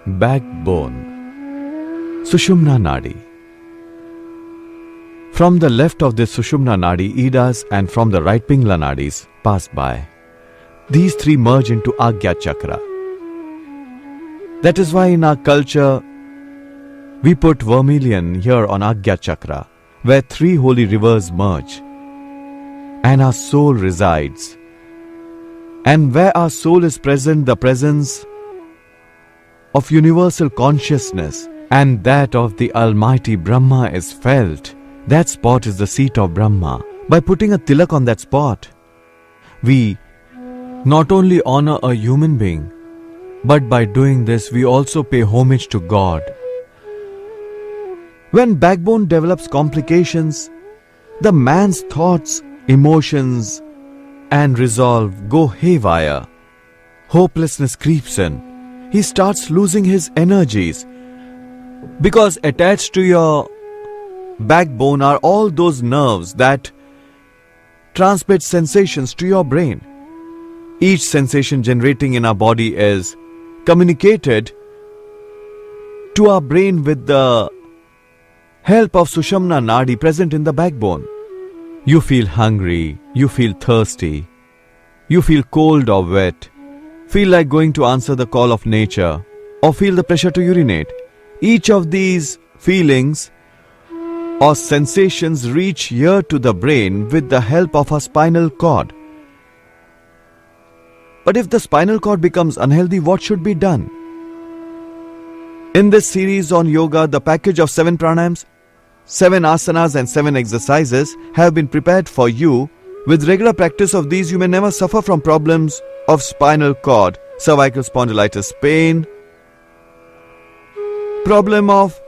Backbone. Sushumna Nadi. From the left of this Sushumna Nadi, Idas, and from the right Pingla Nadis pass by. These three merge into Agya Chakra. That is why in our culture, we put vermilion here on Agya Chakra, where three holy rivers merge, and our soul resides. And where our soul is present, the presence of universal consciousness and that of the Almighty Brahma is felt. That spot is the seat of Brahma. By putting a tilak on that spot, we not only honor a human being, but by doing this, we also pay homage to God. When backbone develops complications, the man's thoughts, emotions, and resolve go haywire. Hopelessness creeps in. He starts losing his energies. Because attached to your backbone are all those nerves that transmit sensations to your brain. Each sensation generating in our body is communicated to our brain with the help of Sushumna Nadi present in the backbone. You feel hungry, you feel thirsty, you feel cold or wet, feel like going to answer the call of nature, or feel the pressure to urinate. Each of these feelings or sensations reach here to the brain with the help of a spinal cord. But if the spinal cord becomes unhealthy, what should be done? In this series on yoga, the package of 7 pranayams, 7 asanas and 7 exercises have been prepared for you. With regular practice of these, you may never suffer from problems of spinal cord, cervical spondylitis pain, problem of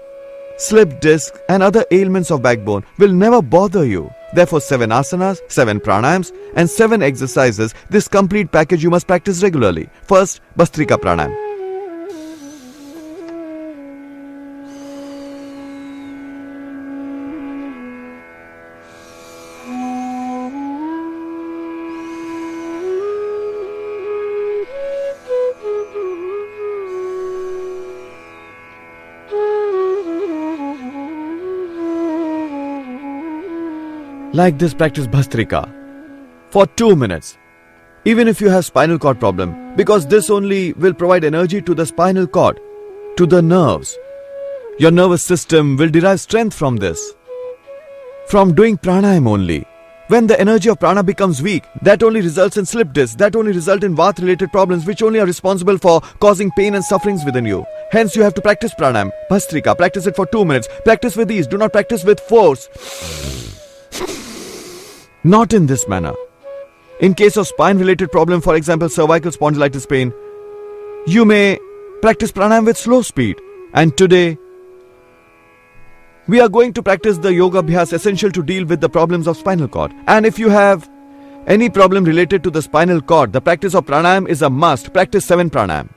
slip disc and other ailments of backbone will never bother you. Therefore, 7 asanas, 7 pranayams and 7 exercises, this complete package you must practice regularly. First, Bhastrika Pranayam. Like this, practice Bhastrika for 2 minutes, even if you have spinal cord problem, because this only will provide energy to the spinal cord, to the nerves. Your nervous system will derive strength from this, from doing pranayam only. When the energy of prana becomes weak, that only results in slip disc, that only result in vata related problems which only are responsible for causing pain and sufferings within you. Hence you have to practice pranayam, Bhastrika, practice it for 2 minutes, practice with ease, do not practice with force. Not in this manner. In case of spine-related problem, for example, cervical spondylitis pain, you may practice pranayam with slow speed. And today, we are going to practice the yoga abhyas essential to deal with the problems of spinal cord. And if you have any problem related to the spinal cord, the practice of pranayam is a must. Practice 7 pranayam.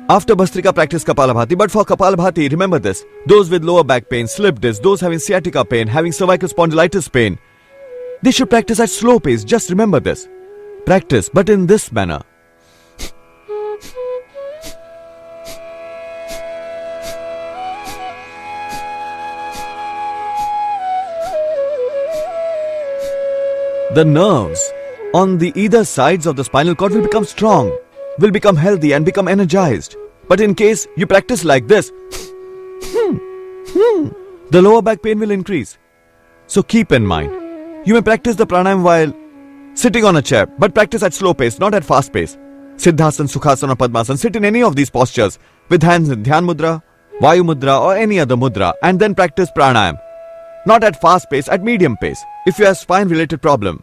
After Bhastrika, practice Kapalabhati. But for Kapalabhati, remember this. Those with lower back pain, slip disc, those having sciatica pain, having cervical spondylitis pain, they should practice at slow pace. Just remember this. Practice, but in this manner. The nerves on the either sides of the spinal cord will become strong, will become healthy and become energized. But in case you practice like this, the lower back pain will increase. So keep in mind, you may practice the pranayam while sitting on a chair, but practice at slow pace, not at fast pace. Siddhasana, Sukhasana, Padmasana, sit in any of these postures with hands in Dhyan Mudra, Vayu Mudra or any other mudra, and then practice pranayam. Not at fast pace, at medium pace. If you have spine related problem,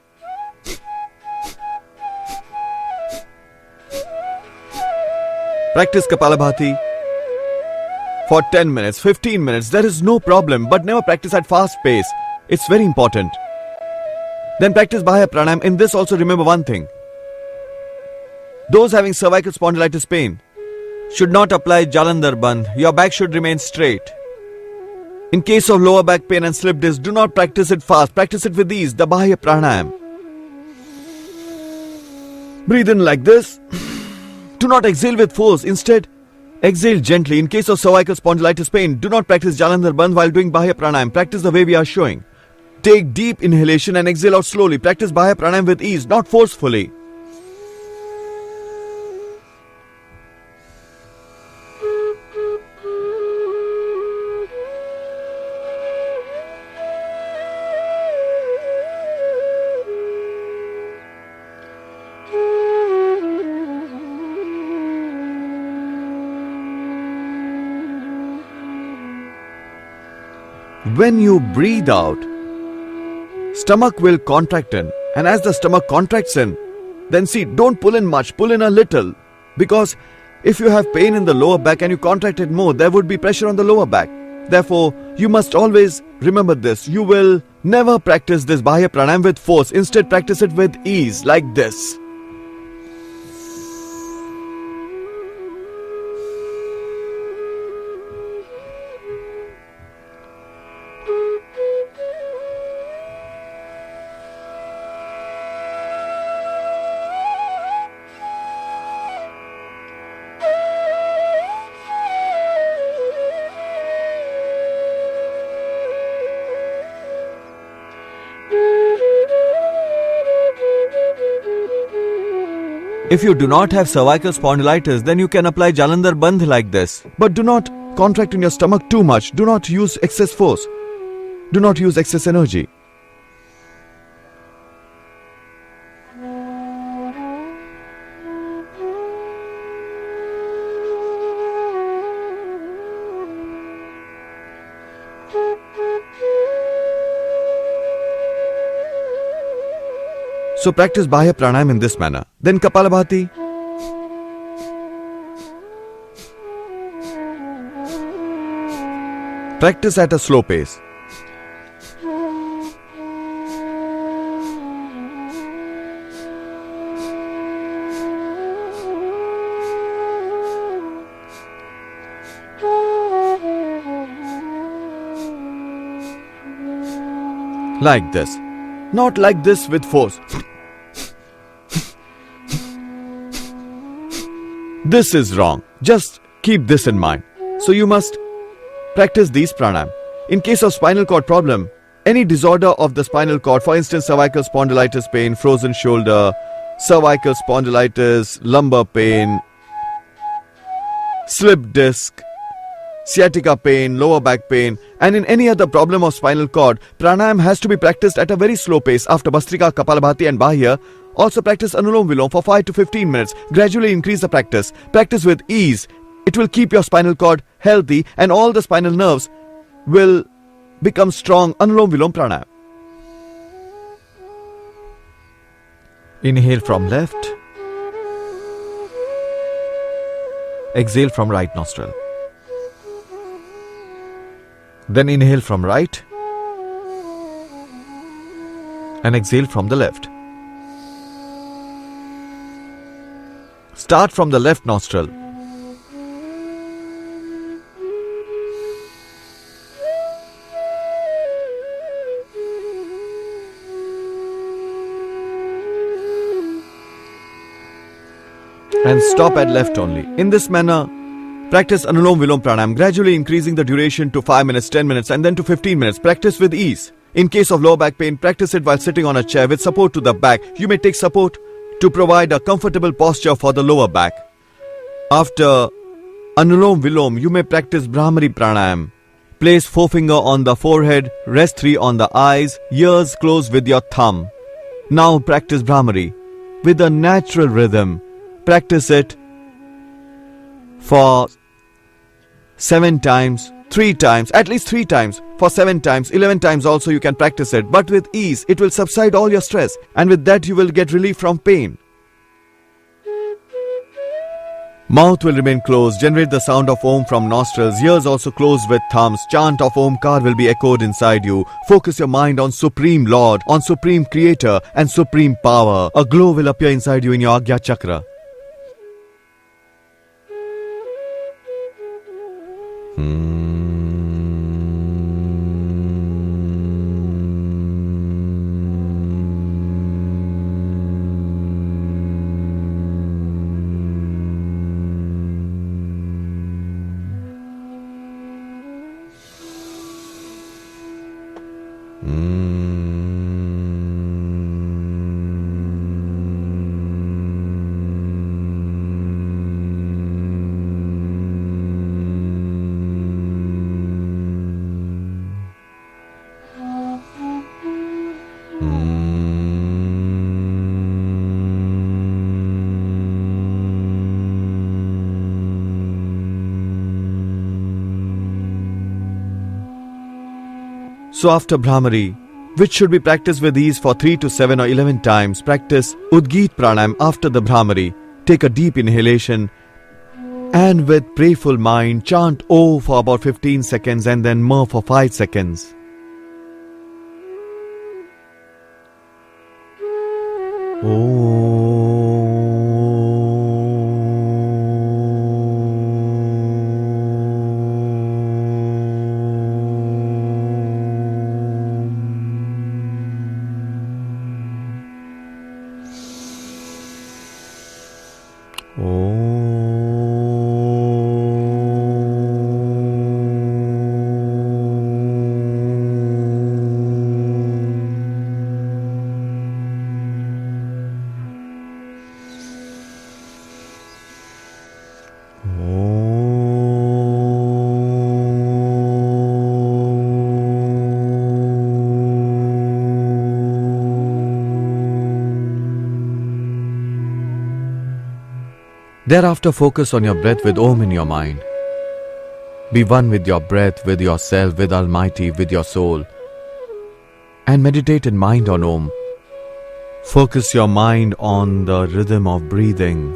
practice Kapalabhati for 10 minutes, 15 minutes, there is no problem, but never practice at fast pace. It's very important. Then practice Bahya Pranayam. In this also remember one thing. Those having cervical spondylitis pain should not apply Jalandhar Bandh. Your back should remain straight. In case of lower back pain and slip disc, do not practice it fast. Practice it with ease, the Bahya Pranayam. Breathe in like this. Do not exhale with force. Instead, Exhale gently. In case of cervical spondylitis pain, do not practice Jalandhar Bandh while doing Bahya Pranayam. Practice the way we are showing. Take deep inhalation and exhale out slowly. Practice Bahya Pranayam with ease, not forcefully. When you breathe out, stomach will contract in, and as the stomach contracts in, then see, don't pull in much, pull in a little, because if you have pain in the lower back and you contract it more, there would be pressure on the lower back. Therefore, you must always remember this. You will never practice this Bahya Pranayam with force. Instead, practice it with ease, like this. If you do not have cervical spondylitis, then you can apply Jalandhar Bandh like this. But do not contract in your stomach too much. Do not use excess force. Do not use excess energy. So practice Bahya Pranayam in this manner. Then Kapalabhati. Practice at a slow pace. Like this. Not like this with force. This is wrong. Just keep this in mind. So you must practice these pranayam. In case of spinal cord problem, any disorder of the spinal cord, for instance cervical spondylitis pain, frozen shoulder, cervical spondylitis, lumbar pain, slip disc, sciatica pain, lower back pain, and in any other problem of spinal cord, pranayam has to be practiced at a very slow pace. After Bhastrika, Kapalabhati and Bahya, also practice Anulom Vilom for 5 to 15 minutes. Gradually increase the practice. Practice with ease. It will keep your spinal cord healthy and all the spinal nerves will become strong. Anulom Vilom Pranayam. Inhale from left. Exhale from right nostril. Then inhale from right and exhale from the left. Start from the left nostril. And stop at left only. In this manner, practice Anulom Vilom Pranayam, gradually increasing the duration to 5 minutes, 10 minutes and then to 15 minutes. Practice with ease. In case of lower back pain, practice it while sitting on a chair with support to the back. You may take support to provide a comfortable posture for the lower back. After Anulom Vilom, you may practice Brahmari Pranayam. Place forefinger on the forehead, rest 3 on the eyes, ears close with your thumb. Now practice Brahmari with a natural rhythm. Practice it for 7 times, 3 times, at least 3 times, for 7 times, 11 times also you can practice it, but with ease. It will subside all your stress and with that you will get relief from pain. Mouth will remain closed. Generate the sound of Om from nostrils. Ears also closed with thumbs. Chant of Omkar will be echoed inside you. Focus your mind on Supreme Lord, on Supreme Creator and Supreme Power. A glow will appear inside you in your Agya Chakra. So after Brahmari, which should be practiced with ease for 3 to 7 or 11 times, practice Udgit Pranayam after the Brahmari. Take a deep inhalation and with prayerful mind chant O for about 15 seconds and then M for 5 seconds. Thereafter, focus on your breath with Om in your mind. Be one with your breath, with yourself, with Almighty, with your soul. And meditate in mind on Om. Focus your mind on the rhythm of breathing,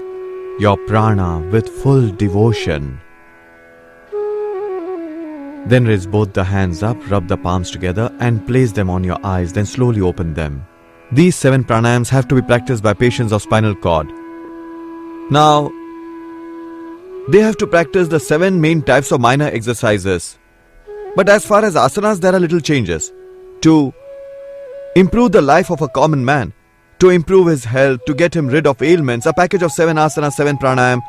your prana with full devotion. Then raise both the hands up, rub the palms together and place them on your eyes, then slowly open them. These 7 pranayams have to be practiced by patients of spinal cord. Now, they have to practice the 7 main types of minor exercises. But as far as asanas, there are little changes. To improve the life of a common man, to improve his health, to get him rid of ailments, a package of 7 asanas, 7 pranayam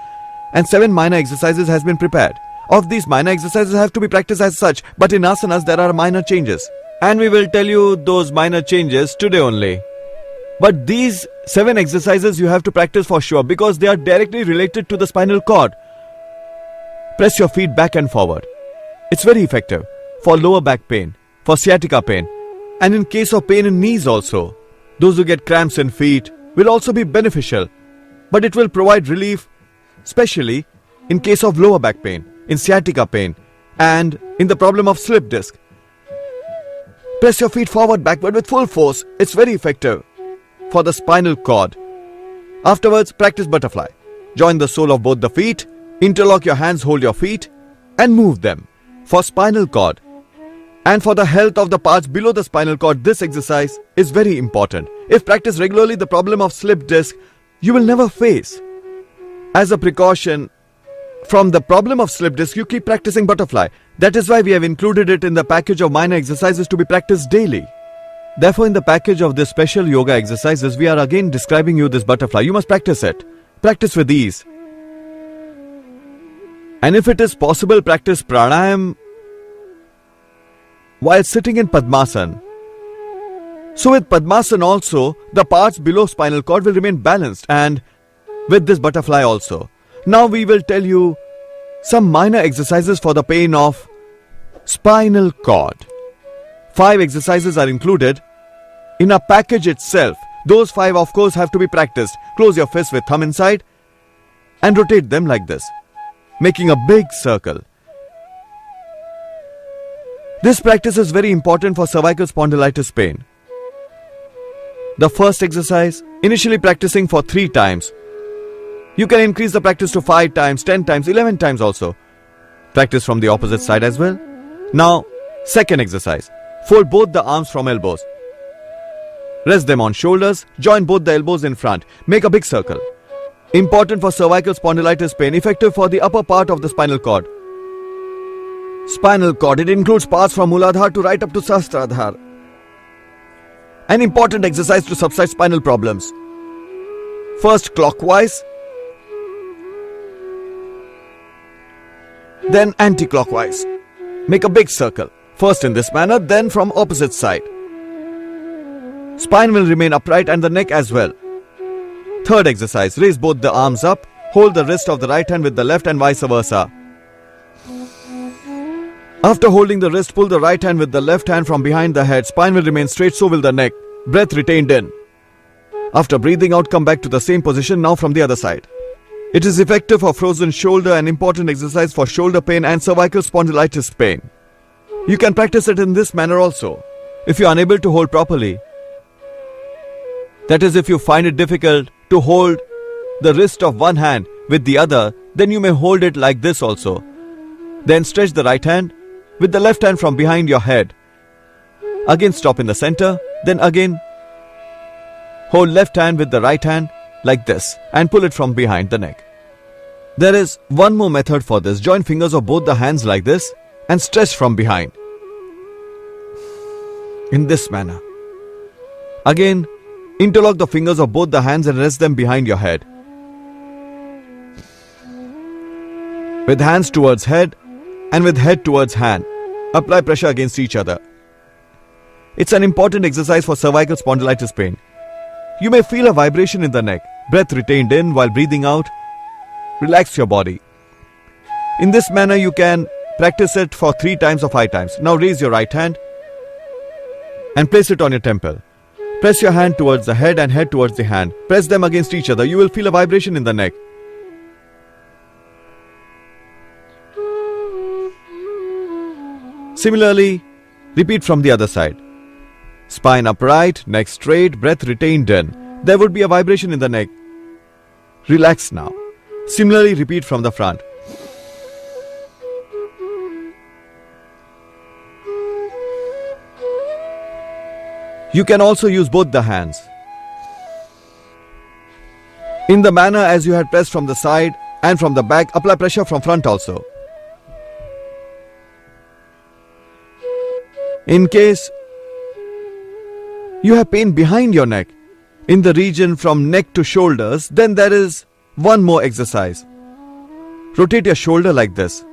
and 7 minor exercises has been prepared. Of these minor exercises have to be practiced as such, but in asanas there are minor changes. And we will tell you those minor changes today only. But these 7 exercises you have to practice for sure because they are directly related to the spinal cord. Press your feet back and forward. It's very effective for lower back pain, for sciatica pain, and in case of pain in knees also. Those who get cramps in feet will also be beneficial, but it will provide relief, especially in case of lower back pain, in sciatica pain, and in the problem of slip disc. Press your feet forward, backward with full force. It's very effective for the spinal cord. Afterwards, practice butterfly. Join the sole of both the feet, interlock your hands, hold your feet, and move them. For spinal cord and for the health of the parts below the spinal cord, this exercise is very important. If practiced regularly, the problem of slip disc you will never face. As a precaution from the problem of slip disc, you keep practicing butterfly. That is why we have included it in the package of minor exercises to be practiced daily. Therefore, in the package of this special yoga exercises, we are again describing you this butterfly. You must practice it. Practice with ease. And if it is possible, practice pranayam while sitting in Padmasana. So with Padmasana also, the parts below spinal cord will remain balanced, and with this butterfly also. Now we will tell you some minor exercises for the pain of spinal cord. 5 exercises are included in a package itself. Those 5 of course have to be practiced. Close your fist with thumb inside and rotate them like this, making a big circle. This practice is very important for cervical spondylitis pain. The first exercise, initially practicing for 3 times. You can increase the practice to 5 times, 10 times, 11 times also. Practice from the opposite side as well. Now, second exercise. Fold both the arms from elbows. Rest them on shoulders. Join both the elbows in front. Make a big circle. Important for cervical spondylitis pain, effective for the upper part of the spinal cord. Spinal cord, it includes parts from Muladhara to right up to Sahasradhara. An important exercise to subside spinal problems. First clockwise, then anti-clockwise. Make a big circle. First in this manner, then from opposite side. Spine will remain upright and the neck as well. Third exercise, raise both the arms up, hold the wrist of the right hand with the left and vice versa. After holding the wrist, pull the right hand with the left hand from behind the head. Spine will remain straight, so will the neck. Breath retained in. After breathing out, come back to the same position, now from the other side. It is effective for frozen shoulder, an important exercise for shoulder pain and cervical spondylitis pain. You can practice it in this manner also. If you are unable to hold properly, that is, if you find it difficult to hold the wrist of one hand with the other, then you may hold it like this also. Then stretch the right hand with the left hand from behind your head. Again stop in the center, then again hold left hand with the right hand like this and pull it from behind the neck. There is one more method for this. Join fingers of both the hands like this and stretch from behind. In this manner. Again, interlock the fingers of both the hands and rest them behind your head. With hands towards head and with head towards hand, apply pressure against each other. It's an important exercise for cervical spondylitis pain. You may feel a vibration in the neck, breath retained in while breathing out. Relax your body. In this manner, you can practice it for 3 times or 5 times. Now raise your right hand and place it on your temple. Press your hand towards the head and head towards the hand. Press them against each other. You will feel a vibration in the neck. Similarly, repeat from the other side. Spine upright, neck straight, breath retained in. There would be a vibration in the neck. Relax now. Similarly, repeat from the front. You can also use both the hands. In the manner as you had pressed from the side and from the back, apply pressure from front also. In case you have pain behind your neck, in the region from neck to shoulders, then there is one more exercise. Rotate your shoulder like this.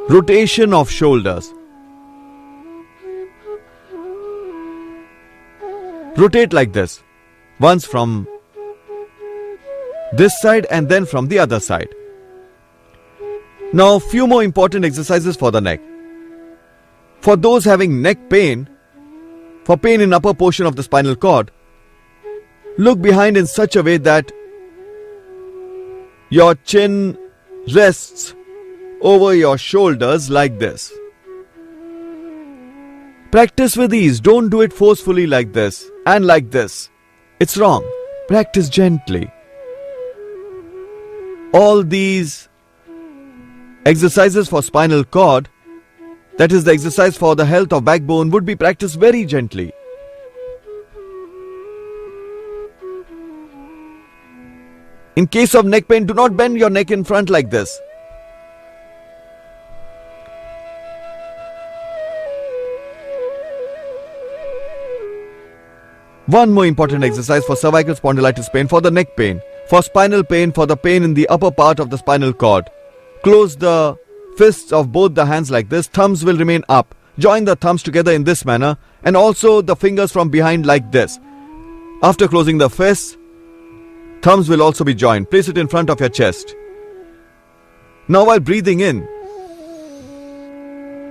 Rotation of shoulders. Rotate like this. Once from this side and then from the other side. Now, few more important exercises for the neck. For those having neck pain, for pain in upper portion of the spinal cord, look behind in such a way that your chin rests over your shoulders like this. Practice with ease. Don't do it forcefully like this and like this. It's wrong. Practice gently. All these exercises for spinal cord, that is the exercise for the health of backbone, would be practiced very gently. In case of neck pain, do not bend your neck in front like this. One more important exercise for cervical spondylitis pain, for the neck pain, for spinal pain, for the pain in the upper part of the spinal cord. Close the fists of both the hands like this. Thumbs will remain up. Join the thumbs together in this manner and also the fingers from behind like this. After closing the fists, thumbs will also be joined. Place it in front of your chest. Now while breathing in,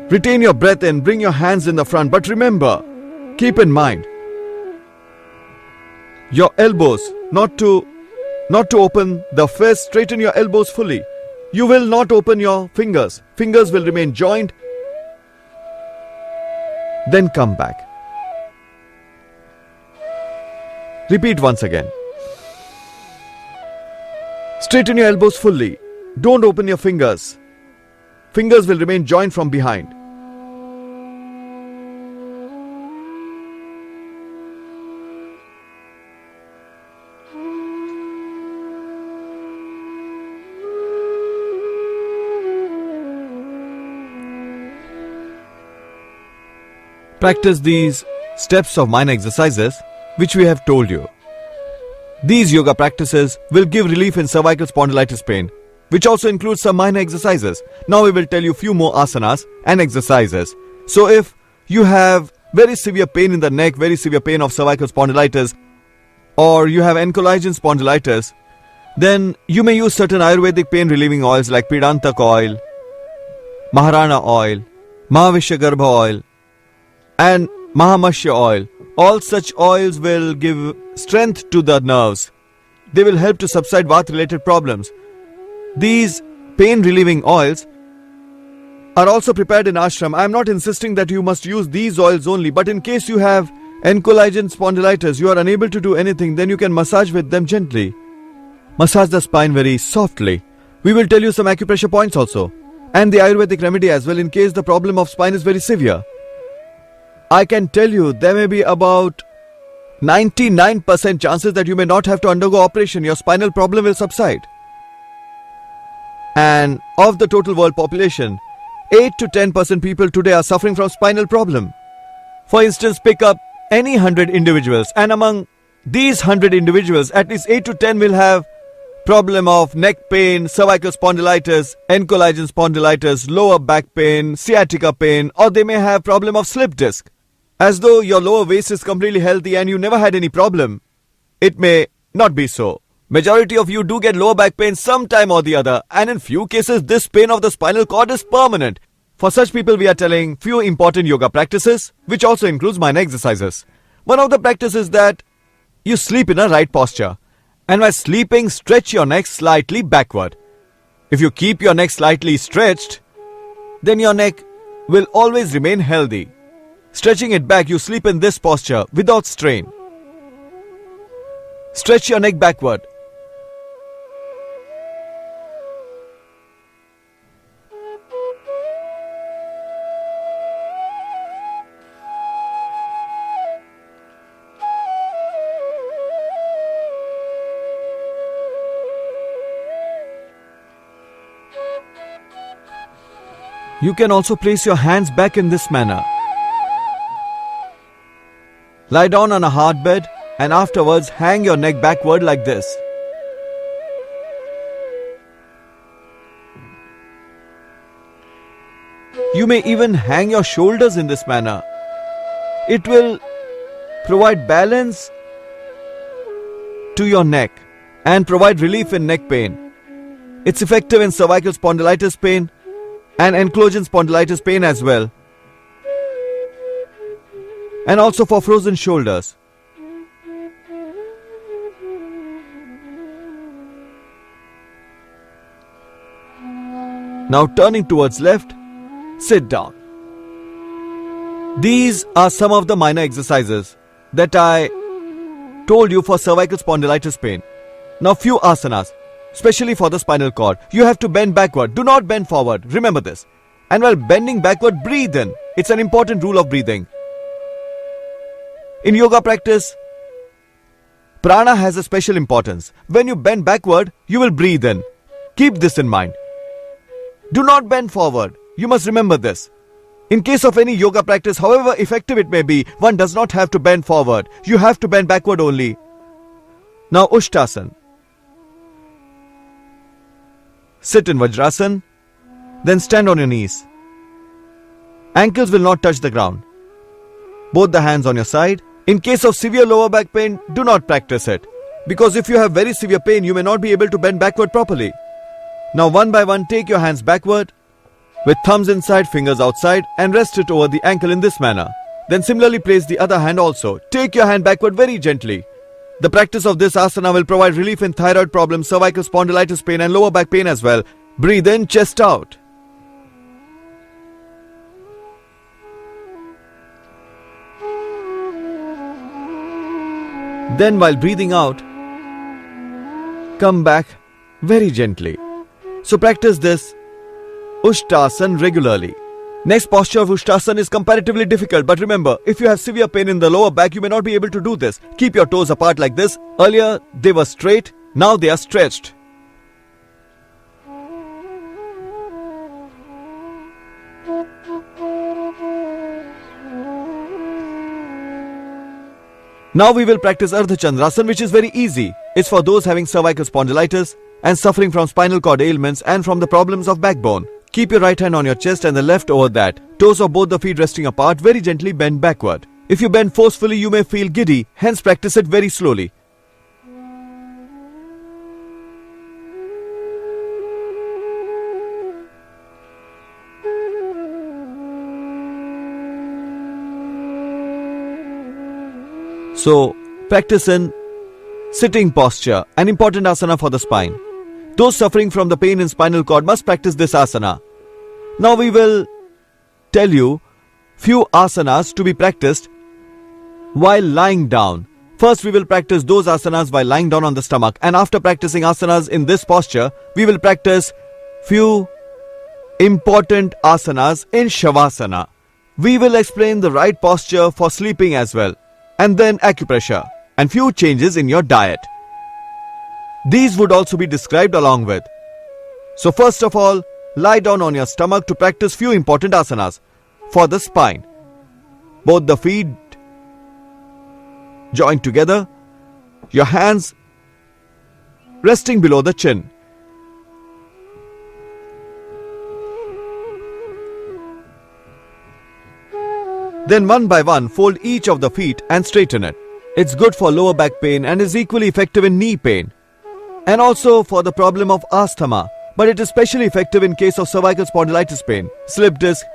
retain your breath in, bring your hands in the front. But remember, keep in mind, your elbows, not to open the fist, straighten your elbows fully. You will not open your fingers. Fingers will remain joined. Then come back. Repeat once again. Straighten your elbows fully. Don't open your fingers. Fingers will remain joined from behind. Practice these steps of minor exercises which we have told you. These yoga practices will give relief in cervical spondylitis pain, which also includes some minor exercises. Now we will tell you few more asanas and exercises. So if you have very severe pain in the neck, very severe pain of cervical spondylitis, or you have ankylosing spondylitis, then you may use certain Ayurvedic pain relieving oils like Pidantak oil, Maharana oil, Mahavishagarbha oil, and Mahamashya oil. All such oils will give strength to the nerves. They will help to subside Vata related problems. These pain relieving oils are also prepared in ashram. I am not insisting that you must use these oils only, but in case you have ankylosing spondylitis, you are unable to do anything, then you can massage with them gently. Massage the spine very softly. We will tell you some acupressure points also, and the Ayurvedic remedy as well in case the problem of spine is very severe. I can tell you there may be about 99% chances that you may not have to undergo operation. Your spinal problem will subside. And of the total world population, 8 to 10% people today are suffering from spinal problem. For instance, pick up any 100 individuals, and among these 100 individuals, at least 8 to 10 will have problem of neck pain, cervical spondylitis, ankylosing spondylitis, lower back pain, sciatica pain, or they may have problem of slip disc. As though your lower waist is completely healthy and you never had any problem. It may not be so. Majority of you do get lower back pain sometime or the other, and in few cases this pain of the spinal cord is permanent. For such people we are telling few important yoga practices, which also includes minor exercises. One of the practices is that you sleep in a right posture, and while sleeping stretch your neck slightly backward. If you keep your neck slightly stretched, then your neck will always remain healthy. Stretching it back, you sleep in this posture without strain. Stretch your neck backward. You can also place your hands back in this manner. Lie down on a hard bed and afterwards hang your neck backward like this. You may even hang your shoulders in this manner. It will provide balance to your neck and provide relief in neck pain. It's effective in cervical spondylitis pain and ankylosing spondylitis pain as well. And also for frozen shoulders. Now turning towards left, sit down. These are some of the minor exercises that I told you for cervical spondylitis pain. Now few asanas, especially for the spinal cord. You have to bend backward. Do not bend forward. Remember this. And while bending backward, breathe in. It's an important rule of breathing. In yoga practice, prana has a special importance. When you bend backward, you will breathe in. Keep this in mind. Do not bend forward. You must remember this. In case of any yoga practice, however effective it may be, one does not have to bend forward. You have to bend backward only. Now Ushtasana. Sit in Vajrasana. Then stand on your knees. Ankles will not touch the ground. Both the hands on your side. In case of severe lower back pain, do not practice it. Because if you have very severe pain, you may not be able to bend backward properly. Now one by one, take your hands backward with thumbs inside, fingers outside, and rest it over the ankle in this manner. Then similarly place the other hand also. Take your hand backward very gently. The practice of this asana will provide relief in thyroid problems, cervical spondylitis pain and lower back pain as well. Breathe in, chest out. Then while breathing out, come back very gently. So practice this Ushtasana regularly. Next posture of Ushtasana is comparatively difficult, but remember, if you have severe pain in the lower back, you may not be able to do this. Keep your toes apart like this. Earlier they were straight, now they are stretched. Now we will practice Ardha Chandrasana, which is very easy. It's for those having cervical spondylitis and suffering from spinal cord ailments and from the problems of backbone. Keep your right hand on your chest and the left over that. Toes of both the feet resting apart, very gently bend backward. If you bend forcefully, you may feel giddy, hence practice it very slowly. So, practice in sitting posture, an important asana for the spine. Those suffering from the pain in spinal cord must practice this asana. Now we will tell you few asanas to be practiced while lying down. First, we will practice those asanas while lying down on the stomach, and after practicing asanas in this posture, we will practice few important asanas in Shavasana. We will explain the right posture for sleeping as well, and then acupressure, and few changes in your diet. These would also be described along with. So first of all, lie down on your stomach to practice few important asanas for the spine. Both the feet joined together, your hands resting below the chin. Then one by one, fold each of the feet and straighten it. It's good for lower back pain and is equally effective in knee pain, and also for the problem of asthma, but it is especially effective in case of cervical spondylitis pain, slip disc,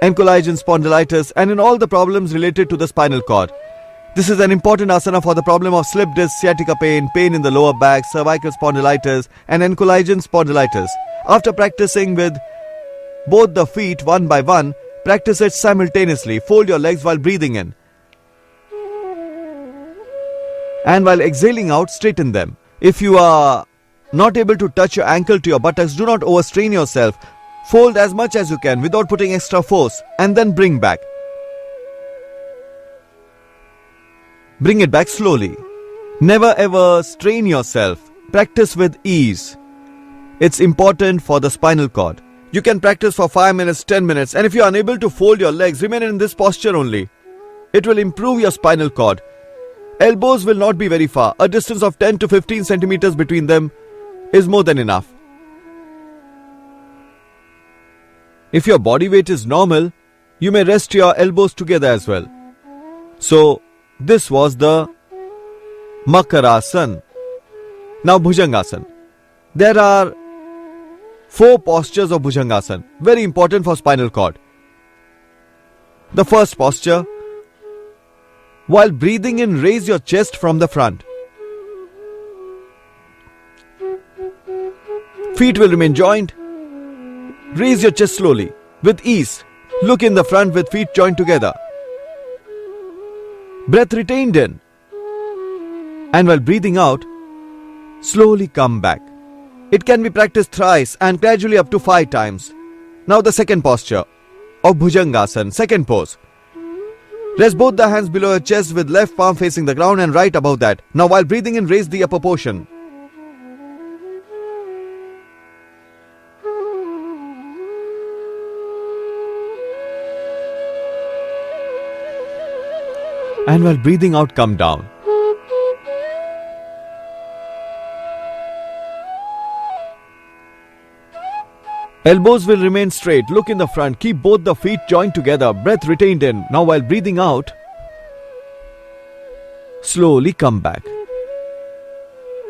ankylosing spondylitis, and in all the problems related to the spinal cord. This is an important asana for the problem of slip disc, sciatica pain, pain in the lower back, cervical spondylitis, and ankylosing spondylitis. After practicing with both the feet one by one, practice it simultaneously. Fold your legs while breathing in, and while exhaling out, straighten them. If you are not able to touch your ankle to your buttocks, do not overstrain yourself. Fold as much as you can without putting extra force, and then bring back. Bring it back slowly. Never ever strain yourself. Practice with ease. It's important for the spinal cord. You can practice for 5 minutes, 10 minutes, and if you are unable to fold your legs, remain in this posture only. It will improve your spinal cord. Elbows will not be very far. A distance of 10 to 15 centimeters between them is more than enough. If your body weight is normal, you may rest your elbows together as well. So, this was the Makarasana. Now Bhujangasana. There are 4 postures of Bhujangasana, very important for spinal cord. The first posture, while breathing in, raise your chest from the front. Feet will remain joined. Raise your chest slowly, with ease. Look in the front with feet joined together. Breath retained in. And while breathing out, slowly come back. It can be practiced thrice and gradually up to 5 times. Now the second posture of Bhujangasana, second pose. Rest both the hands below your chest with left palm facing the ground and right above that. Now while breathing in, raise the upper portion. And while breathing out, come down. Elbows will remain straight. Look in the front. Keep both the feet joined together. Breath retained in. Now while breathing out, slowly come back.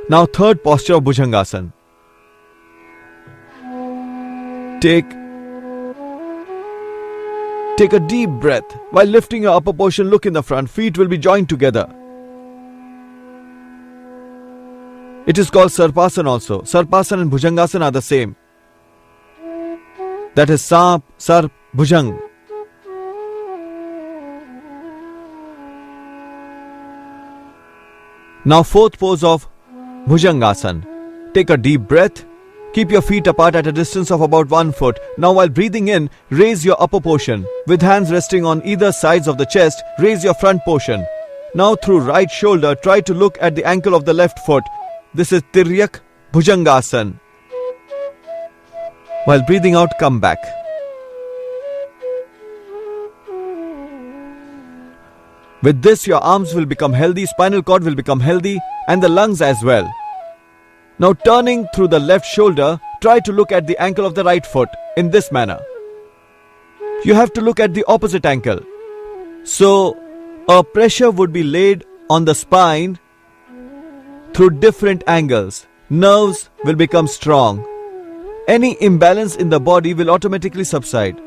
Now third posture of Bhujangasana. Take a deep breath. While lifting your upper portion, look in the front. Feet will be joined together. It is called Sarpasana also. Sarpasana and Bhujangasana are the same. That is Sarp, Sarp, Bhujang. Now fourth pose of Bhujangasana. Take a deep breath. Keep your feet apart at a distance of about 1 foot. Now while breathing in, raise your upper portion. With hands resting on either sides of the chest, raise your front portion. Now through right shoulder, try to look at the ankle of the left foot. This is Tiryak Bhujangasana. While breathing out, come back. With this, your arms will become healthy, spinal cord will become healthy, and the lungs as well. Now turning through the left shoulder, try to look at the ankle of the right foot in this manner. You have to look at the opposite ankle. So, a pressure would be laid on the spine through different angles. Nerves will become strong. Any imbalance in the body will automatically subside.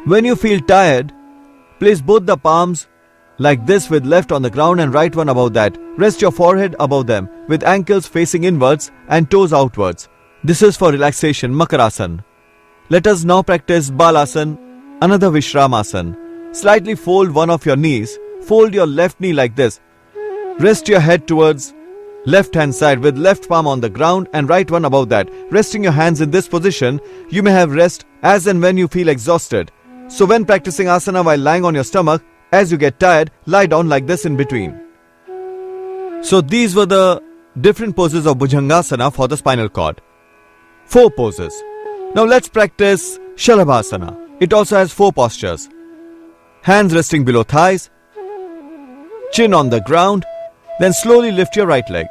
When you feel tired, place both the palms like this with left on the ground and right one above that. Rest your forehead above them with ankles facing inwards and toes outwards. This is for relaxation, Makarasana. Let us now practice Balasana, another Vishramasana. Slightly fold one of your knees. Fold your left knee like this. Rest your head towards left hand side with left palm on the ground and right one above that. Resting your hands in this position, you may have rest as and when you feel exhausted. So when practicing asana while lying on your stomach, as you get tired, lie down like this in between. So these were the different poses of Bhujangasana for the spinal cord. 4 poses. Now let's practice Shalabhasana. It also has 4 postures. Hands resting below thighs, chin on the ground, then slowly lift your right leg.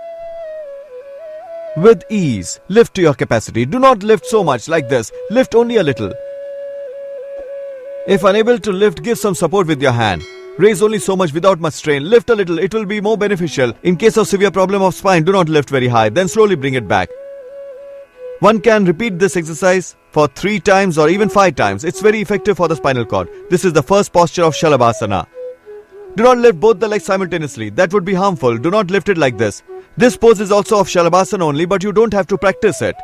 With ease, lift to your capacity. Do not lift so much like this. Lift only a little. If unable to lift, give some support with your hand. Raise only so much without much strain. Lift a little, it will be more beneficial. In case of severe problem of spine, do not lift very high. Then slowly bring it back. One can repeat this exercise for 3 times or even 5 times. It's very effective for the spinal cord. This is the first posture of Shalabhasana. Do not lift both the legs simultaneously. That would be harmful. Do not lift it like this. This pose is also of Shalabhasana only, but you don't have to practice it.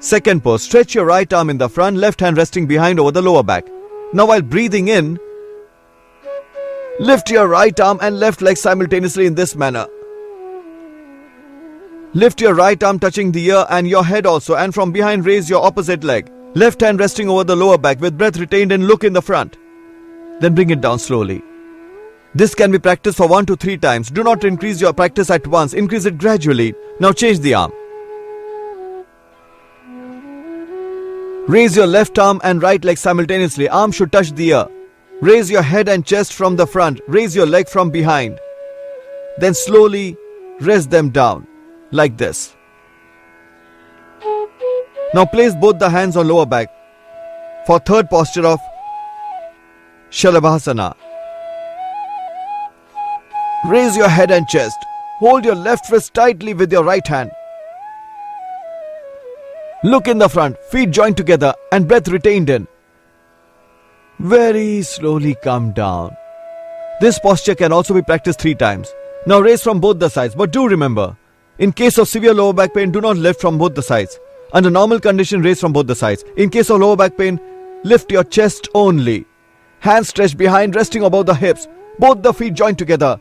Second pose, stretch your right arm in the front, left hand resting behind over the lower back. Now while breathing in, lift your right arm and left leg simultaneously in this manner. Lift your right arm touching the ear and your head also, and from behind raise your opposite leg. Left hand resting over the lower back with breath retained and look in the front. Then bring it down slowly. This can be practiced for 1 to 3 times. Do not increase your practice at once. Increase it gradually. Now change the arm. Raise your left arm and right leg simultaneously. Arm should touch the ear. Raise your head and chest from the front. Raise your leg from behind. Then slowly rest them down like this. Now place both the hands on lower back for third posture of Shalabhasana. Raise your head and chest. Hold your left wrist tightly with your right hand. Look in the front, feet joined together and breath retained in. Very slowly come down. This posture can also be practiced 3 times. Now raise from both the sides, but do remember, in case of severe lower back pain, do not lift from both the sides. Under normal condition, raise from both the sides. In case of lower back pain, lift your chest only. Hands stretched behind, resting above the hips. Both the feet joined together.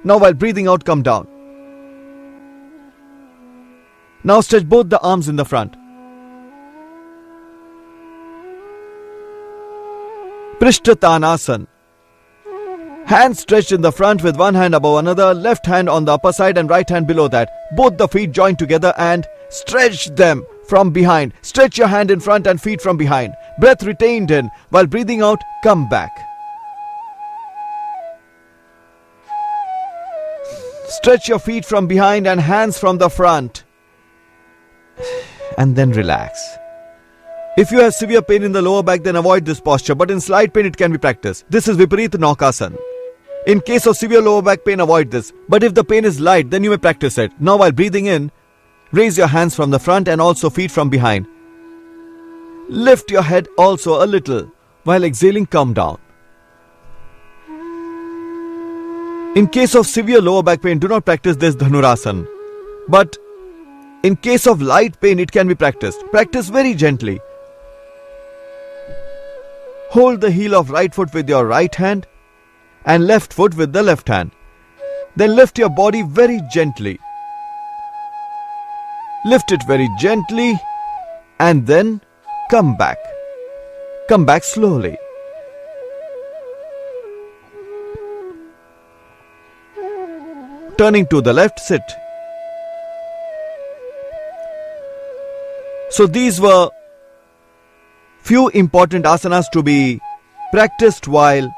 Now while breathing out, come down. Now stretch both the arms in the front. Prishtatanasana. Hands stretched in the front with one hand above another, left hand on the upper side and right hand below that. Both the feet joined together and stretch them from behind. Stretch your hand in front and feet from behind. Breath retained in. While breathing out, come back. Stretch your feet from behind and hands from the front. And then relax. If you have severe pain in the lower back, then avoid this posture, but in slight pain it can be practiced. This is Viparita Naukasana. In case of severe lower back pain, avoid this. But if the pain is light, then you may practice it. Now while breathing in, raise your hands from the front and also feet from behind. Lift your head also a little. While exhaling, come down. In case of severe lower back pain, do not practice this Dhanurasana. But in case of light pain, it can be practiced. Practice very gently. Hold the heel of right foot with your right hand and left foot with the left hand. Then lift your body very gently. Lift it very gently and then come back. Come back slowly. Turning to the left, sit. So these were few important asanas to be practiced while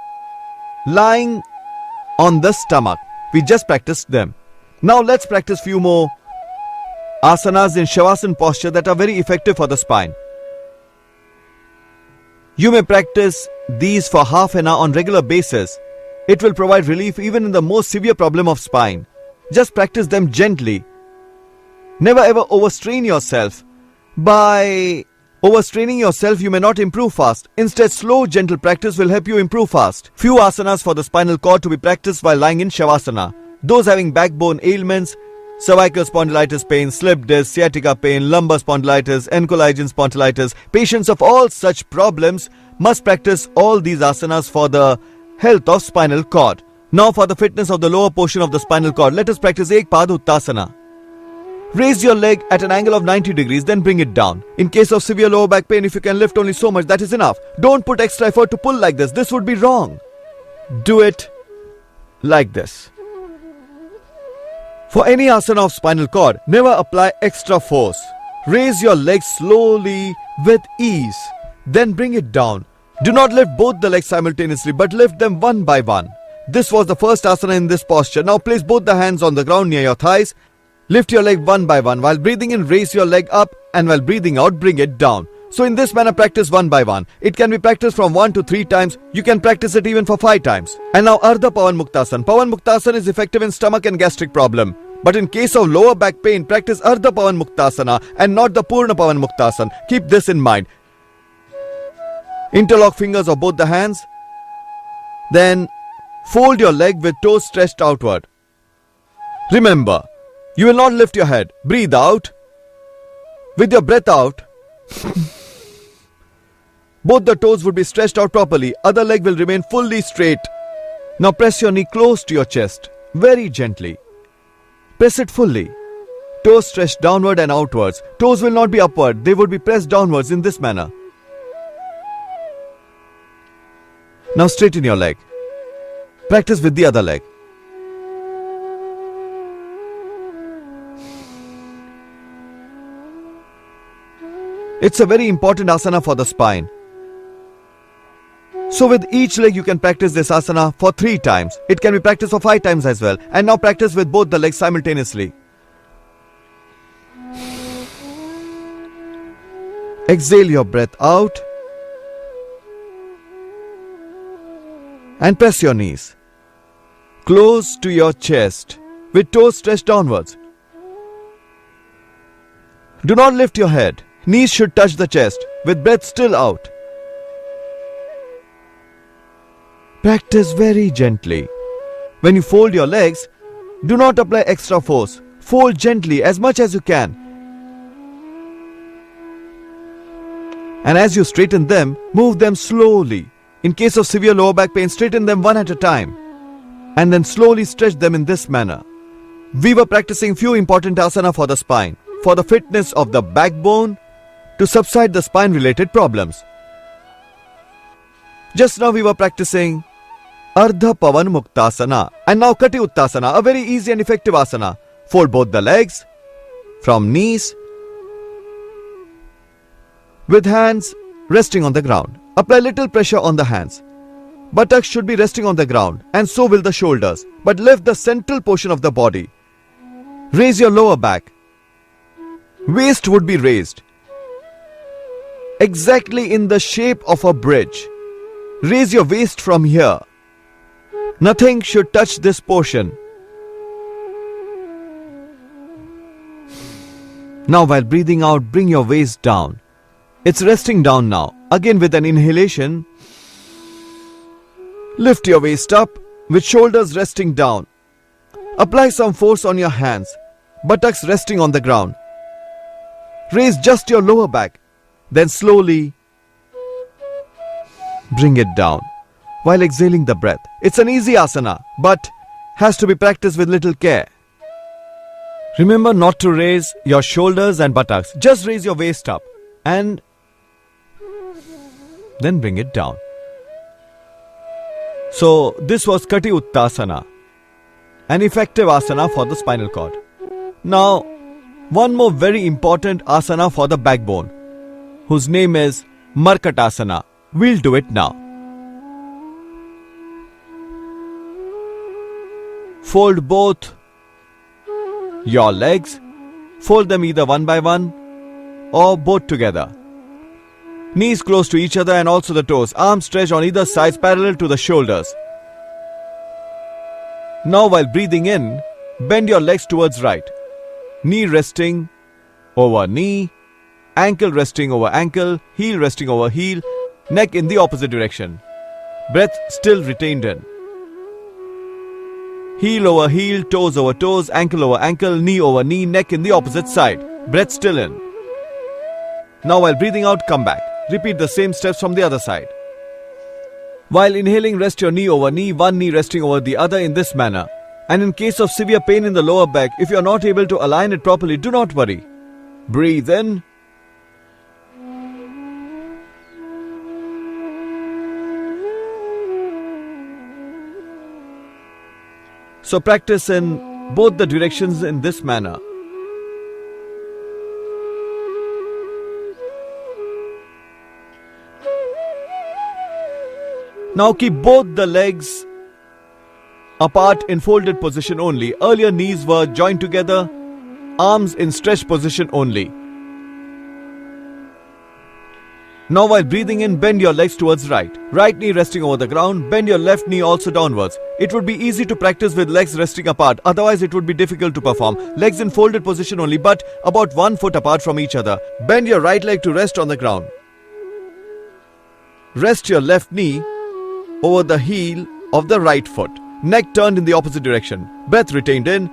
lying on the stomach. We just practiced them. Now let's practice few more asanas in Shavasana posture that are very effective for the spine. You may practice these for half an hour on regular basis. It will provide relief even in the most severe problem of spine. Just practice them gently. Never ever overstrain yourself by Overstraining yourself, you may not improve fast. Instead, slow, gentle practice will help you improve fast. Few asanas for the spinal cord to be practiced while lying in Shavasana. Those having backbone ailments, cervical spondylitis pain, slip disc, sciatica pain, lumbar spondylitis, ankylosing spondylitis, patients of all such problems must practice all these asanas for the health of spinal cord. Now for the fitness of the lower portion of the spinal cord, let us practice Ekpada Uttasana. Raise your leg at an angle of 90 degrees, then bring it down. In case of severe lower back pain, if you can lift only so much, that is enough. Don't put extra effort to pull like this. This would be wrong. Do it like this. For any asana of spinal cord, never apply extra force. Raise your legs slowly with ease. Then bring it down. Do not lift both the legs simultaneously, but lift them one by one. This was the first asana in this posture. Now place both the hands on the ground near your thighs. Lift your leg one by one. While breathing in, raise your leg up, and while breathing out, bring it down. So in this manner, practice one by one. It can be practiced from 1 to 3 times. You can practice it even for 5 times. And now Ardha Pavan Muktasana. Pavan Muktasana is effective in stomach and gastric problem. But in case of lower back pain, practice Ardha Pavan Muktasana and not the Purna Pavan Muktasana. Keep this in mind. Interlock fingers of both the hands. Then fold your leg with toes stretched outward. Remember, you will not lift your head. Breathe out. With your breath out, both the toes would be stretched out properly. Other leg will remain fully straight. Now press your knee close to your chest. Very gently. Press it fully. Toes stretched downward and outwards. Toes will not be upward. They would be pressed downwards in this manner. Now straighten your leg. Practice with the other leg. It's a very important asana for the spine. So with each leg you can practice this asana for 3 times. It can be practiced for 5 times as well. And now practice with both the legs simultaneously. Exhale your breath out. And press your knees close to your chest with toes stretched downwards. Do not lift your head. Knees should touch the chest with breath still out. Practice very gently. When you fold your legs, do not apply extra force. Fold gently as much as you can. And as you straighten them, move them slowly. In case of severe lower back pain, straighten them one at a time. And then slowly stretch them in this manner. We were practicing few important asana for the spine, for the fitness of the backbone, to subside the spine related problems. Just now we were practicing Ardha Pavan Muktasana and now Kati Uttasana, a very easy and effective asana. Fold both the legs from knees with hands resting on the ground. Apply little pressure on the hands. Buttocks should be resting on the ground and so will the shoulders, but lift the central portion of the body. Raise your lower back. Waist would be raised exactly in the shape of a bridge. Raise your waist from here. Nothing should touch this portion. Now while breathing out, bring your waist down. It's resting down now. Again with an inhalation, lift your waist up with shoulders resting down. Apply some force on your hands, buttocks resting on the ground. Raise just your lower back. Then slowly bring it down while exhaling the breath. It's an easy asana, but has to be practiced with little care. Remember not to raise your shoulders and buttocks. Just raise your waist up and then bring it down. So this was Kati Uttasana, an effective asana for the spinal cord. Now one more very important asana for the backbone, whose name is Markatasana. We'll do it now. Fold both your legs. Fold them either one by one or both together. Knees close to each other and also the toes. Arms stretched on either sides parallel to the shoulders. Now while breathing in, bend your legs towards right. Knee resting over knee. ankle resting over ankle, heel resting over heel, neck in the opposite direction. Breath still retained in. Heel over heel, toes over toes, ankle over ankle, knee over knee, neck in the opposite side. Breath still in. Now while breathing out, come back. Repeat the same steps from the other side. While inhaling, rest your knee over knee, one knee resting over the other in this manner. And in case of severe pain in the lower back, if you are not able to align it properly, do not worry. Breathe in. So practice in both the directions in this manner. Now keep both the legs apart in folded position only. Earlier knees were joined together, arms in stretched position only. Now while breathing in, bend your legs towards right. Right knee resting over the ground, bend your left knee also downwards. It would be easy to practice with legs resting apart, otherwise it would be difficult to perform. Legs in folded position only, but about 1 foot apart from each other. Bend your right leg to rest on the ground. Rest your left knee over the heel of the right foot. Neck turned in the opposite direction. Breath retained in.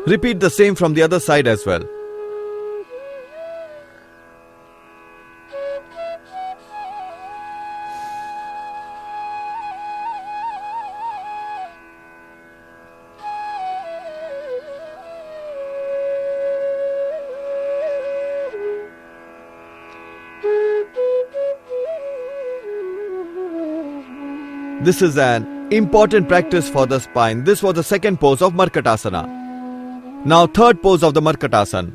Repeat the same from the other side as well. This is an important practice for the spine. This was the second pose of Markatasana. Now third pose of the Markatasana.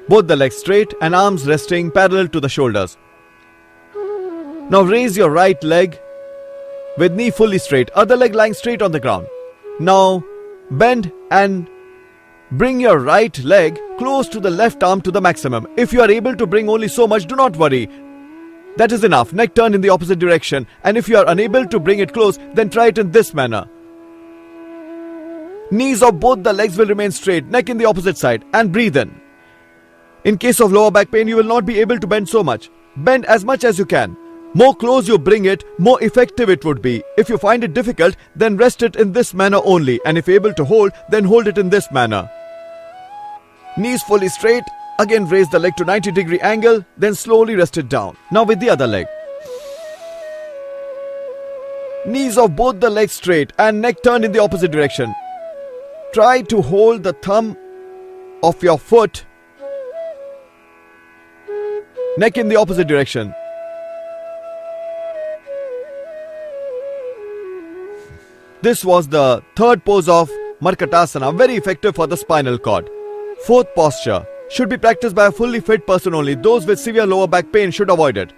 Both the legs straight and arms resting parallel to the shoulders. Now raise your right leg with knee fully straight, other leg lying straight on the ground. Now bend and bring your right leg close to the left arm to the maximum. If you are able to bring only so much, do not worry. That is enough. Neck turned in the opposite direction. And if you are unable to bring it close, then try it in this manner. Knees of both the legs will remain straight, neck in the opposite side, and breathe in. In case of lower back pain, you will not be able to bend so much. Bend as much as you can. More close you bring it, more effective it would be. If you find it difficult, then rest it in this manner only. And if able to hold, then hold it in this manner. Knees fully straight. Again raise the leg to 90-degree angle, then slowly rest it down. Now with the other leg. Knees of both the legs straight and neck turned in the opposite direction. Try to hold the thumb of your foot, neck in the opposite direction. This was the third pose of Markatasana, very effective for the spinal cord. Fourth posture should be practiced by a fully fit person only. Those with severe lower back pain should avoid it.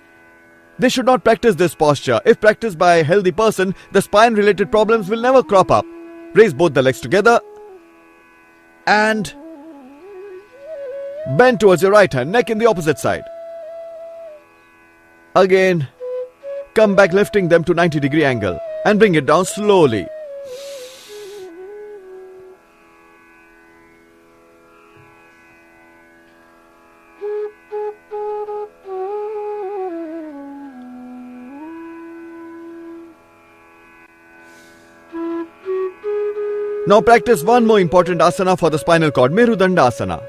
They should not practice this posture. If practiced by a healthy person, the spine related problems will never crop up. Raise both the legs together and bend towards your right hand, neck in the opposite side. Again, come back lifting them to 90-degree angle and bring it down slowly. Now practice one more important asana for the spinal cord, Merudanda Asana.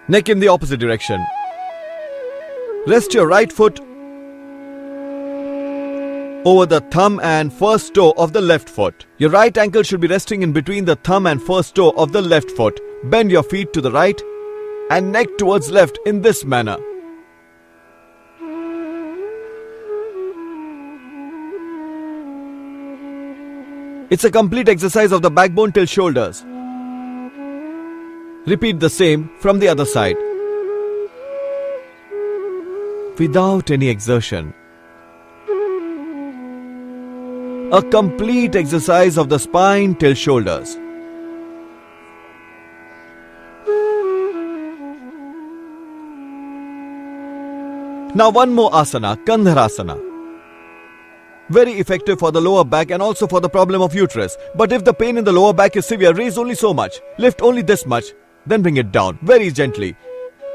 Neck in the opposite direction. Rest your right foot over the thumb and first toe of the left foot. Your right ankle should be resting in between the thumb and first toe of the left foot. Bend your feet to the right and neck towards left in this manner. It's a complete exercise of the backbone till shoulders. Repeat the same from the other side. Without any exertion. A complete exercise of the spine till shoulders. Now one more asana, Kandharasana. Very effective for the lower back and also for the problem of uterus. But if the pain in the lower back is severe, raise only so much. Lift only this much. Then bring it down very gently.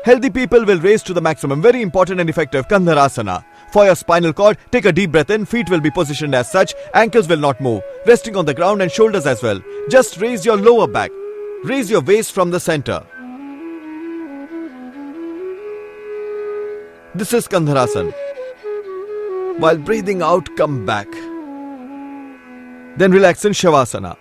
Healthy people will raise to the maximum. Very important and effective, Kandharasana. For your spinal cord, take a deep breath in. Feet will be positioned as such. Ankles will not move. Resting on the ground and shoulders as well. Just raise your lower back. Raise your waist from the center. This is Kandharasana. While breathing out, come back. Then relax in Shavasana.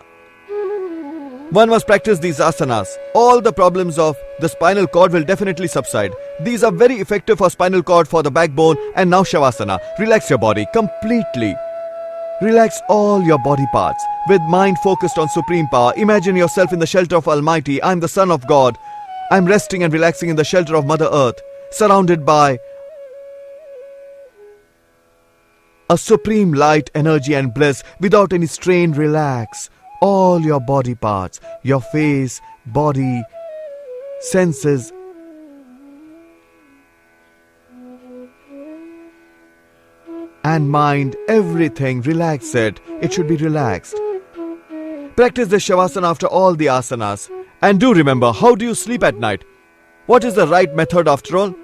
One must practice these asanas. All the problems of the spinal cord will definitely subside. These are very effective for spinal cord, for the backbone. And now Shavasana. Relax your body completely. Relax all your body parts. With mind focused on supreme power, imagine yourself in the shelter of Almighty. I am the Son of God. I am resting and relaxing in the shelter of Mother Earth, surrounded by a supreme light, energy and bliss. Without any strain, relax all your body parts, your face, body, senses. And mind, everything, relax it. It should be relaxed. Practice the Shavasana after all the asanas. And do remember, how do you sleep at night? What is the right method after all?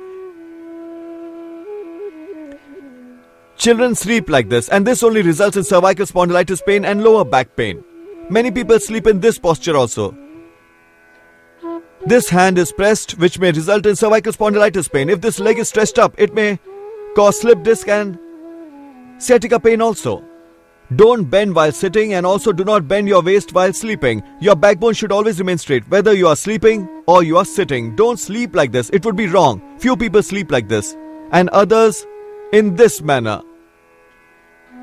Children sleep like this, and this only results in cervical spondylitis pain and lower back pain. Many people sleep in this posture also. This hand is pressed, which may result in cervical spondylitis pain. If this leg is stretched up, it may cause slip disc and sciatica pain also. Don't bend while sitting, and also do not bend your waist while sleeping. Your backbone should always remain straight, whether you are sleeping or you are sitting. Don't sleep like this. It would be wrong. Few people sleep like this, and others in this manner.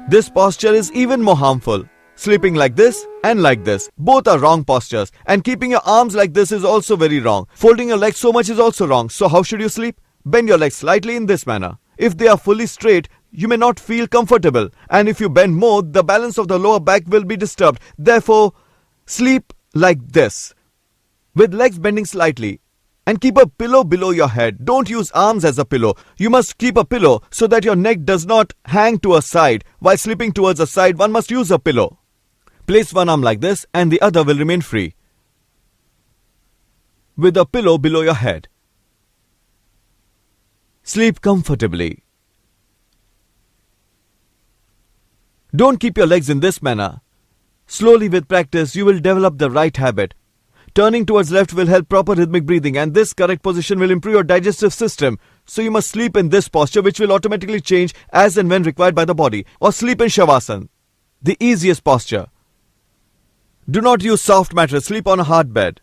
This posture is even more harmful. Sleeping like this and like this, both are wrong postures. And keeping your arms like this is also very wrong. Folding your legs so much is also wrong. So how should you sleep? Bend your legs slightly in this manner. If they are fully straight, you may not feel comfortable. And if you bend more, the balance of the lower back will be disturbed. Therefore, sleep like this, with legs bending slightly. And keep a pillow below your head. Don't use arms as a pillow. You must keep a pillow so that your neck does not hang to a side. While sleeping towards a side, one must use a pillow. Place one arm like this and the other will remain free, with a pillow below your head. Sleep comfortably. Don't keep your legs in this manner. Slowly with practice, you will develop the right habit. Turning towards left will help proper rhythmic breathing, and this correct position will improve your digestive system. So you must sleep in this posture, which will automatically change as and when required by the body. Or sleep in Shavasana, the easiest posture. Do not use soft mattress. Sleep on a hard bed.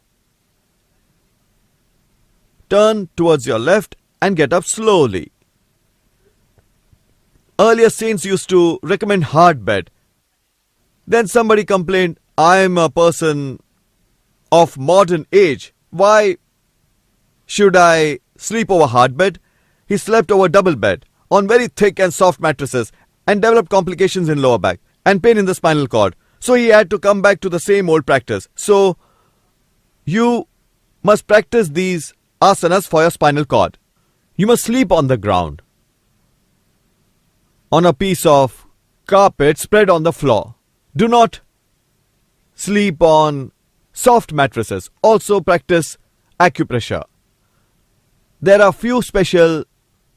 Turn towards your left and get up slowly. Earlier saints used to recommend hard bed. Then somebody complained, I am a person of modern age. Why should I sleep over hard bed? He slept over double bed on very thick and soft mattresses and developed complications in lower back and pain in the spinal cord. So he had to come back to the same old practice. So you must practice these asanas for your spinal cord. You must sleep on the ground, on a piece of carpet spread on the floor. Do not sleep on soft mattresses. Also practice acupressure. There are few special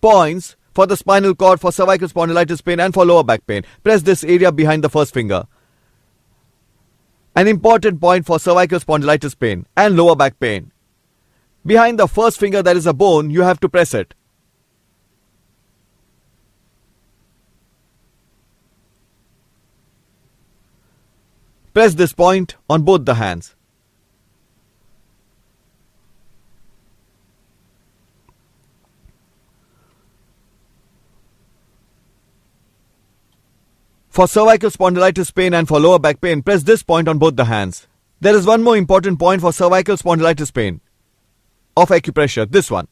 points for the spinal cord, for cervical spondylitis pain and for lower back pain. Press this area behind the first finger. An important point for cervical spondylitis pain and lower back pain. Behind the first finger there is a bone, you have to press it. Press this point on both the hands. For cervical spondylitis pain and for lower back pain, press this point on both the hands. There is one more important point for cervical spondylitis pain of acupressure, this one.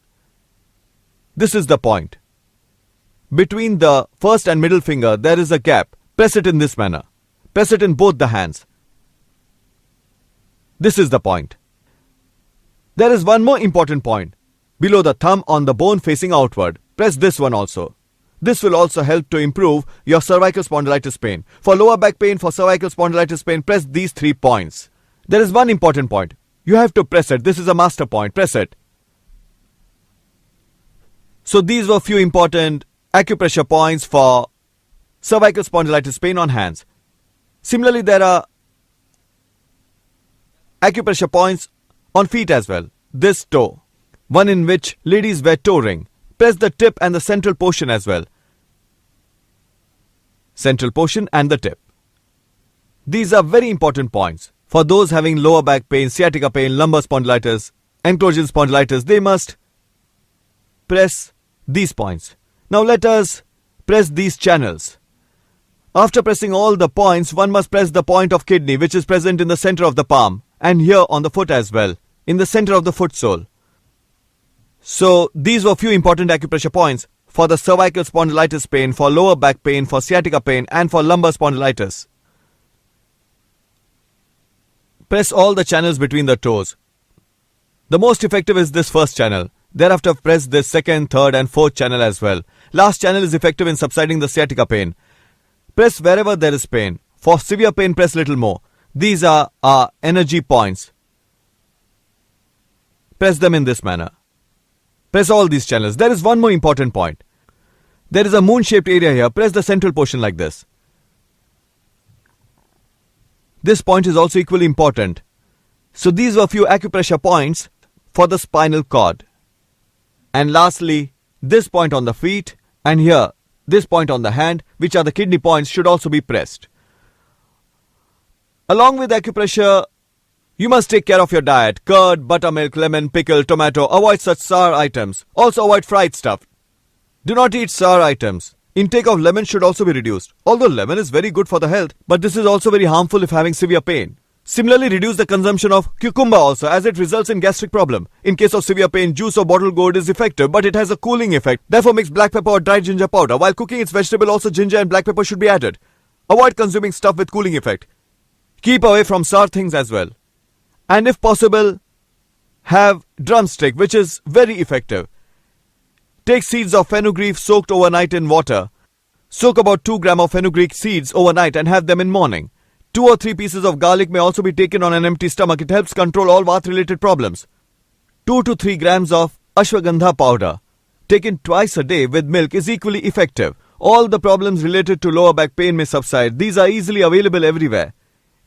This is the point. Between the first and middle finger, there is a gap. Press it in this manner. Press it in both the hands. This is the point. There is one more important point. Below the thumb on the bone facing outward. press this one also. This will also help to improve your cervical spondylitis pain. For lower back pain, for cervical spondylitis pain, press these 3 points. There is one important point. You have to press it. This is a master point. Press it. So these were few important acupressure points for cervical spondylitis pain on hands. Similarly, there are acupressure points on feet as well. This toe, one in which ladies wear toe ring. Press the tip and the central portion as well. Central portion and the tip. These are very important points. For those having lower back pain, sciatica pain, lumbar spondylitis, ankylosing spondylitis, they must press these points. Now let us press these channels. After pressing all the points, one must press the point of kidney, which is present in the center of the palm and here on the foot as well, in the center of the foot sole. So these were few important acupressure points for the cervical spondylitis pain, for lower back pain, for sciatica pain and for lumbar spondylitis. Press all the channels between the toes. The most effective is this first channel. Thereafter press this second, third and fourth channel as well. Last channel is effective in subsiding the sciatica pain. Press wherever there is pain. For severe pain, press little more. These are our energy points. Press them in this manner. Press all these channels. There is one more important point. There is a moon-shaped area here. Press the central portion like this. This point is also equally important. So these were few acupressure points for the spinal cord. And lastly, this point on the feet and here, this point on the hand, which are the kidney points, should also be pressed. Along with acupressure, you must take care of your diet. Curd, buttermilk, lemon, pickle, tomato. Avoid such sour items. Also avoid fried stuff. Do not eat sour items. Intake of lemon should also be reduced. Although lemon is very good for the health, but this is also very harmful if having severe pain. Similarly, reduce the consumption of cucumber also, as it results in gastric problem. In case of severe pain, juice or bottled gourd is effective, but it has a cooling effect. Therefore, mix black pepper or dried ginger powder. While cooking its vegetable, also ginger and black pepper should be added. Avoid consuming stuff with cooling effect. Keep away from sour things as well. And if possible, have drumstick, which is very effective. Take seeds of fenugreek soaked overnight in water. Soak about 2 grams of fenugreek seeds overnight and have them in morning. 2 or 3 pieces of garlic may also be taken on an empty stomach. It helps control all Vata-related problems. 2 to 3 grams of ashwagandha powder, taken twice a day with milk, is equally effective. All the problems related to lower back pain may subside. These are easily available everywhere.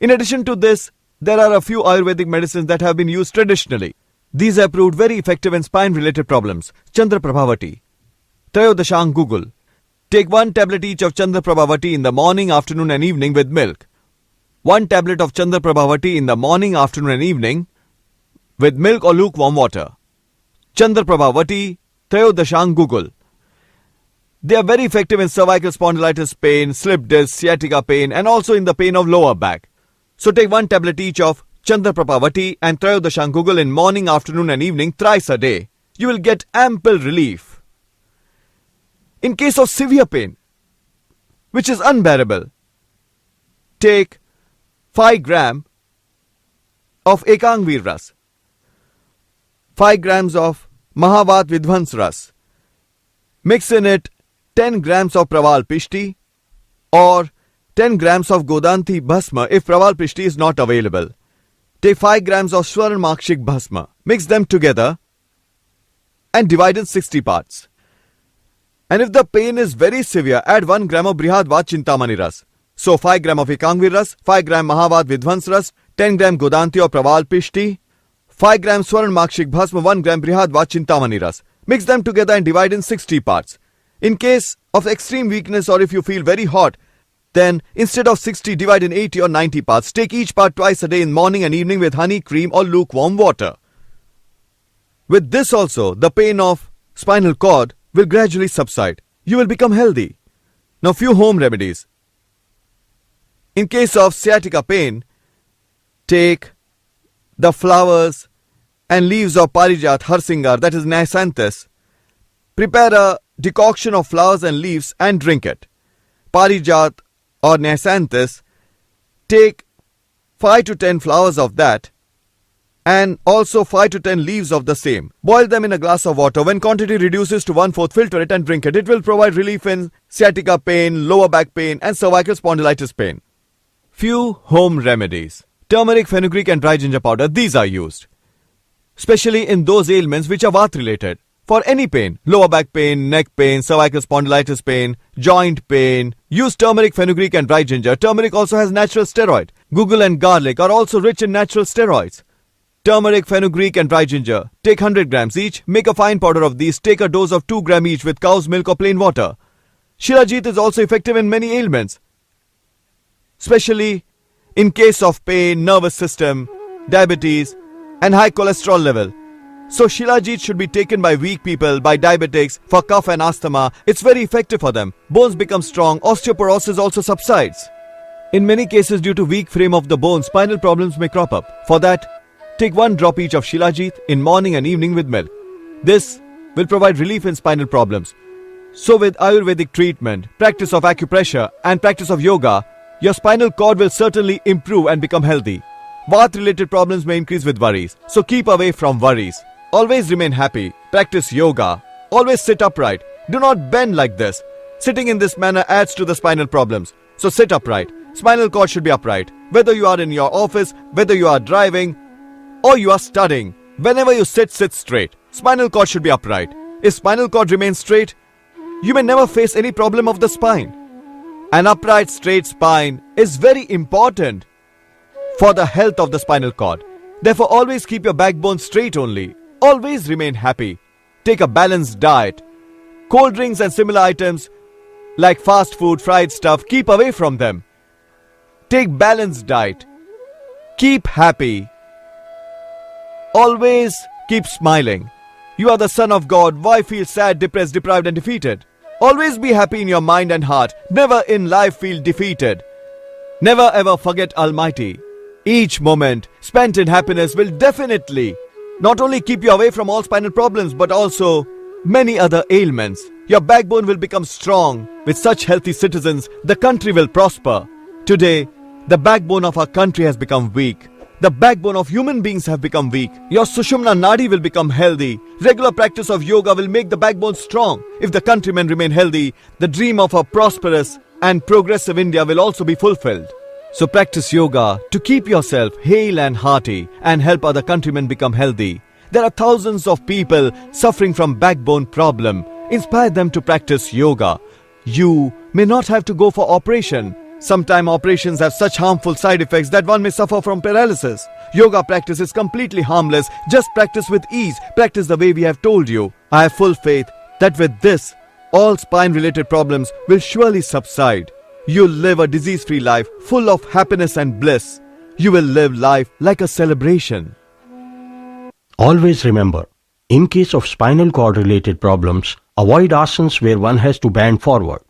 In addition to this, there are a few Ayurvedic medicines that have been used traditionally. These have proved very effective in spine-related problems. Chandra Prabhavati, Trayodashang Gugul. Take 1 tablet each of Chandra Prabhavati in the morning, afternoon and evening with milk. 1 tablet of Chandra Prabhavati in the morning, afternoon and evening with milk or lukewarm water. Chandra Prabhavati, Trayodashang Gugul. They are very effective in cervical spondylitis pain, slip disc, sciatica pain and also in the pain of lower back. So take 1 tablet each of Chandra Prabhavati and Trayodashang Gugul in morning, afternoon and evening thrice a day. You will get ample relief. In case of severe pain, which is unbearable, take 5 grams of Ekangveer Ras, 5 grams of Mahavat Vidhvans Ras. Mix in it 10 grams of Praval Pishti or 10 grams of Godanti Bhasma if Praval Pishti is not available. Take 5 grams of Swarnamakshik Bhasma. Mix them together and divide in 60 parts. And if the pain is very severe, add 1 gram of Brihadvat Chintamani Ras. So 5 gram of Ekangveer Ras, 5 gram Mahavat Vidhvans Ras, 10 gram Godanti or Praval Pishti, 5 gram Swarnamakshik Bhasma, 1 gram Brihadvat Chintamani Ras. Mix them together and divide in 60 parts. In case of extreme weakness or if you feel very hot, then instead of 60, divide in 80 or 90 parts. Take each part twice a day in morning and evening with honey, cream or lukewarm water. With this also, the pain of spinal cord will gradually subside. You will become healthy. Now few home remedies. In case of sciatica pain, take the flowers and leaves of Parijat, Harsingar, that is Naisanthus. Prepare a decoction of flowers and leaves and drink it. Parijat or Naisanthus, take 5 to 10 flowers of that and also 5 to 10 leaves of the same. Boil them in a glass of water. When quantity reduces to 1/4, filter it and drink it. It will provide relief in sciatica pain, lower back pain, and cervical spondylitis pain. Few home remedies. Turmeric, fenugreek, and dry ginger powder. These are used, especially in those ailments which are Vata related. For any pain, lower back pain, neck pain, cervical spondylitis pain, joint pain, use turmeric, fenugreek, and dry ginger. Turmeric also has natural steroid. Guggul and garlic are also rich in natural steroids. Turmeric, fenugreek, and dry ginger. Take 100 grams each. Make a fine powder of these. Take a dose of 2 grams each with cow's milk or plain water. Shilajit is also effective in many ailments, especially in case of pain, nervous system, diabetes, and high cholesterol level. So Shilajit should be taken by weak people, by diabetics, for cough and asthma. It's very effective for them. Bones become strong. Osteoporosis also subsides. In many cases, due to weak frame of the bone, spinal problems may crop up. For that, take 1 drop each of Shilajit in morning and evening with milk. This will provide relief in spinal problems. So with Ayurvedic treatment, practice of acupressure, and practice of yoga, your spinal cord will certainly improve and become healthy. Vata-related problems may increase with worries, so keep away from worries. Always remain happy. Practice yoga. Always sit upright. Do not bend like this. Sitting in this manner adds to the spinal problems. So sit upright. Spinal cord should be upright. Whether you are in your office, whether you are driving, or you are studying, whenever you sit straight. Spinal cord should be upright. If spinal cord remains straight, you may never face any problem of the spine. An upright, straight spine is very important for the health of the spinal cord. Therefore, always keep your backbone straight only. Always remain happy. Take a balanced diet. Cold drinks and similar items like fast food, fried stuff, keep away from them. Take balanced diet. Keep happy. Always keep smiling. You are the son of God. Why feel sad, depressed, deprived, and defeated? Always be happy in your mind and heart. Never in life feel defeated. Never ever forget Almighty. Each moment spent in happiness will definitely not only keep you away from all spinal problems but also many other ailments. Your backbone will become strong. With such healthy citizens, the country will prosper. Today, the backbone of our country has become weak. The backbone of human beings have become weak. Your Sushumna Nadi will become healthy. Regular practice of yoga will make the backbone strong. If the countrymen remain healthy, the dream of a prosperous and progressive India will also be fulfilled. So practice yoga to keep yourself hale and hearty and help other countrymen become healthy. There are thousands of people suffering from backbone problem. Inspire them to practice yoga. You may not have to go for operation. Sometimes operations have such harmful side effects that one may suffer from paralysis. Yoga practice is completely harmless. Just practice with ease. Practice the way we have told you. I have full faith that with this, all spine-related problems will surely subside. You'll live a disease-free life full of happiness and bliss. You will live life like a celebration. Always remember, in case of spinal cord related problems, avoid asanas where one has to bend forward.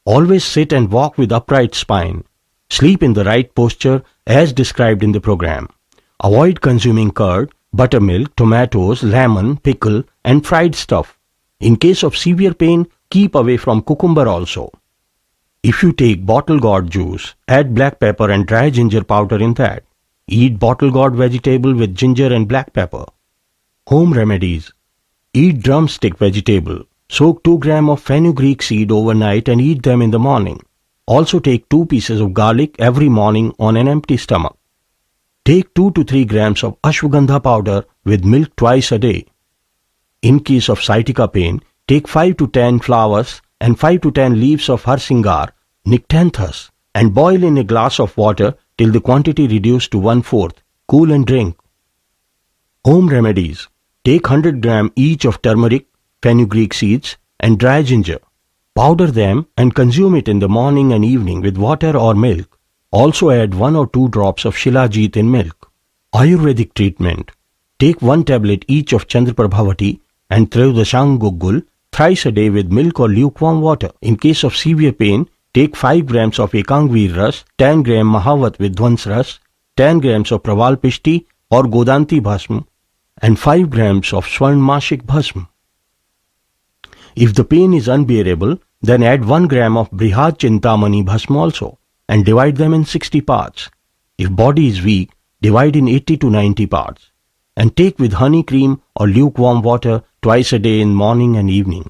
Always sit and walk with upright spine. Sleep in the right posture as described in the program. Avoid consuming curd, buttermilk, tomatoes, lemon, pickle and fried stuff. In case of severe pain, keep away from cucumber also. If you take bottle gourd juice, add black pepper and dry ginger powder in that. Eat bottle gourd vegetable with ginger and black pepper. Home remedies. Eat drumstick vegetable. Soak 2 grams of fenugreek seed overnight and eat them in the morning. Also take 2 pieces of garlic every morning on an empty stomach. Take 2 to 3 grams of ashwagandha powder with milk twice a day. In case of sciatica pain, take 5 to 10 flowers and 5 to 10 leaves of harsingar, nyctanthus, and boil in a glass of water till the quantity reduced to 1/4. Cool and drink. Home remedies. Take 100 grams each of turmeric, fenugreek seeds, and dry ginger. Powder them and consume it in the morning and evening with water or milk. Also add 1 or 2 drops of Shilajit in milk. Ayurvedic treatment. Take 1 tablet each of Chandraprabhavati and Trayodashang Guggul thrice a day with milk or lukewarm water. In case of severe pain, take 5 grams of Ekangveer Ras, 10 grams Mahavat with Dhvans Ras, 10 grams of Praval Pishti or Godanti Bhasm, and 5 grams of Swarnmashik Bhasm. If the pain is unbearable, then add 1 gram of Brihad Chintamani Bhasm also and divide them in 60 parts. If body is weak, divide in 80 to 90 parts. and take with honey cream or lukewarm water twice a day in morning and evening.